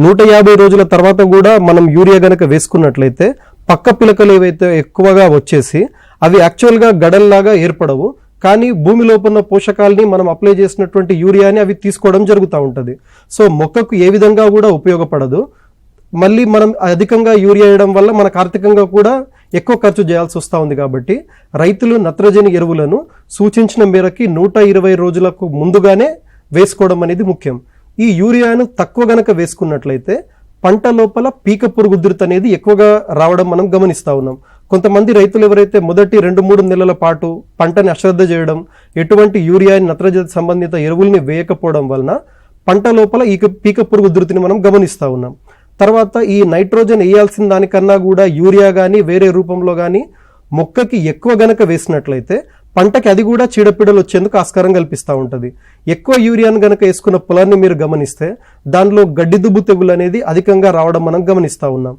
150 రోజుల తర్వాత కూడా మనం యూరియా గనక వేసుకున్నట్లయితే పక్క పిలకలు ఏవైతే ఎక్కువగా వచ్చేసి అవి యాక్చువల్గా గడల్లాగా ఏర్పడవు, కానీ భూమి లోపల పోషకాలని మనం అప్లై చేసినటువంటి యూరియాని అవి తీసుకోవడం జరుగుతూ ఉంటుంది. సో మొక్కకు ఏ విధంగా కూడా ఉపయోగపడదు. మళ్ళీ మనం అధికంగా యూరియా వేయడం వల్ల మనకు ఆర్థికంగా కూడా ఎక్కువ ఖర్చు చేయాల్సి వస్తూ ఉంది. కాబట్టి రైతులు నత్రజని ఎరువులను సూచించిన మేరకి 120 రోజులకు ముందుగానే వేసుకోవడం అనేది ముఖ్యం. ఈ యూరియాను తక్కువ గనక వేసుకున్నట్లయితే పంట లోపల పీక పురుగు ఉధృతి అనేది ఎక్కువగా రావడం మనం గమనిస్తూ ఉన్నాం. కొంతమంది రైతులు ఎవరైతే మొదటి 2-3 నెలల పాటు పంటని అశ్రద్ధ చేయడం, ఎటువంటి యూరియా నత్రజని సంబంధిత ఎరువుల్ని వేయకపోవడం వలన పంట లోపల ఈ పీక పురుగు ఉధృతిని మనం గమనిస్తూ ఉన్నాం. తర్వాత ఈ నైట్రోజన్ వేయాల్సిన దానికన్నా కూడా యూరియా కానీ వేరే రూపంలో కానీ మొక్కకి ఎక్కువ గనక వేసినట్లయితే పంటకి అది కూడా చీడపీడలు వచ్చేందుకు ఆస్కారం కల్పిస్తూ ఉంటుంది. ఎక్కువ యూరియాను గనక వేసుకున్న పొలాన్ని మీరు గమనిస్తే దానిలో గడ్డి దుబ్బు తెగులు అనేది అధికంగా రావడం మనం గమనిస్తూ ఉన్నాం.